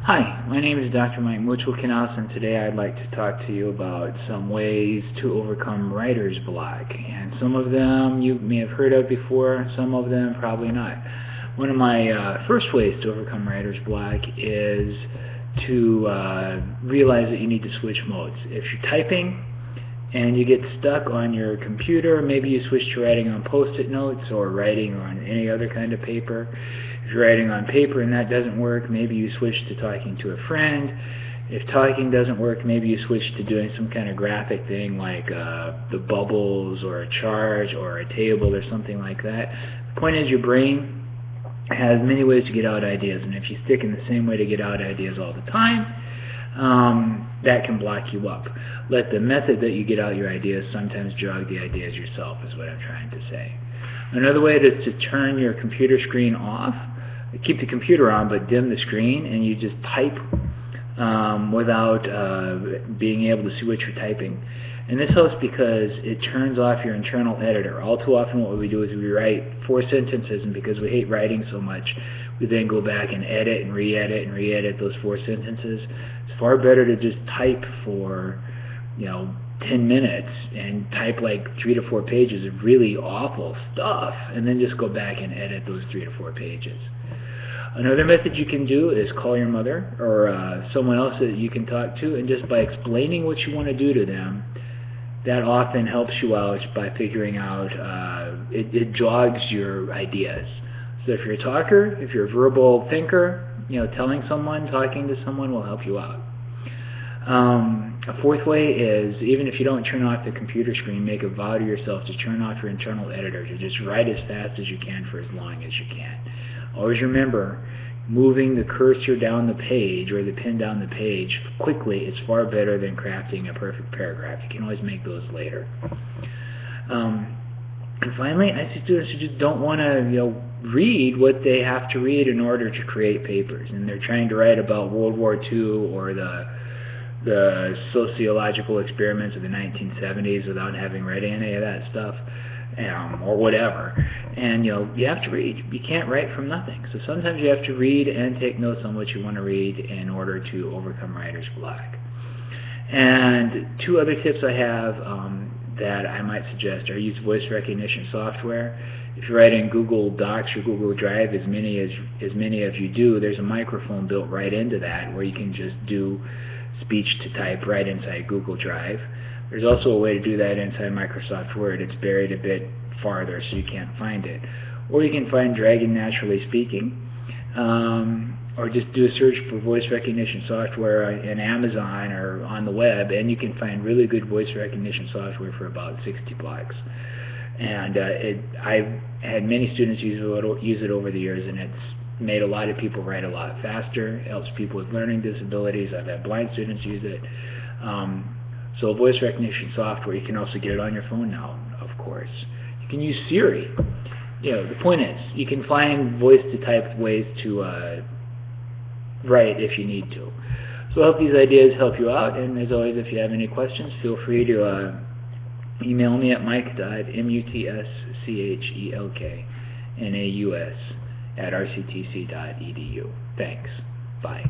Hi, my name is Dr. Mike Mutual-Knaus, and today I'd like to talk to you about some ways to overcome writer's block. And some of them you may have heard of before, some of them probably not. One of my first ways to overcome writer's block is to realize that you need to switch modes. If you're typing and you get stuck on your computer, maybe you switch to writing on post-it notes or writing on any other kind of paper. If you're writing on paper and that doesn't work, maybe you switch to talking to a friend. If talking doesn't work, maybe you switch to doing some kind of graphic thing like the bubbles or a chart or a table or something like that. The point is, your brain has many ways to get out ideas, and if you stick in the same way to get out ideas all the time, that can block you up. Let the method that you get out your ideas sometimes jog the ideas yourself, is what I'm trying to say. Another way is to turn your computer screen off. Keep the computer on, but dim the screen, and you just type without being able to see what you're typing. And this helps because it turns off your internal editor. All too often what we do is we write 4 sentences, and because we hate writing so much, we then go back and edit and re-edit those 4 sentences. It's far better to just type for 10 minutes and type like 3 to 4 pages of really awful stuff, and then just go back and edit those 3 to 4 pages. Another method you can do is call your mother or someone else that you can talk to, and just by explaining what you want to do to them, that often helps you out by figuring out, it jogs your ideas. So if you're a talker, if you're a verbal thinker, talking to someone will help you out. A fourth way is, even if you don't turn off the computer screen, make a vow to yourself to turn off your internal editor, to just write as fast as you can for as long as you can. Always remember, moving the cursor down the page or the pen down the page quickly is far better than crafting a perfect paragraph. You can always make those later. And finally, I see students who just don't want to read what they have to read in order to create papers, and they're trying to write about World War II or the sociological experiments of the 1970s without having read any of that stuff, or whatever. And you have to read. You can't write from nothing. So sometimes you have to read and take notes on what you want to read in order to overcome writer's block. And 2 other tips I have that I might suggest are use voice recognition software. If you're writing Google Docs or Google Drive, as many of you do, there's a microphone built right into that where you can just do speech to type right inside Google Drive. There's also a way to do that inside Microsoft Word. It's buried a bit farther so you can't find it. Or you can find Dragon Naturally Speaking, or just do a search for voice recognition software in Amazon or on the web, and you can find really good voice recognition software for about $60. And I've had many students use it over the years, and it's made a lot of people write a lot faster. It helps people with learning disabilities. I've had blind students use it. So voice recognition software, you can also get it on your phone now, of course. You can use Siri. The point is, you can find voice-to-type ways to write if you need to. So I hope these ideas help you out, and as always, if you have any questions, feel free to email me at mike.mutschelknaus@rctc.edu. Thanks. Bye.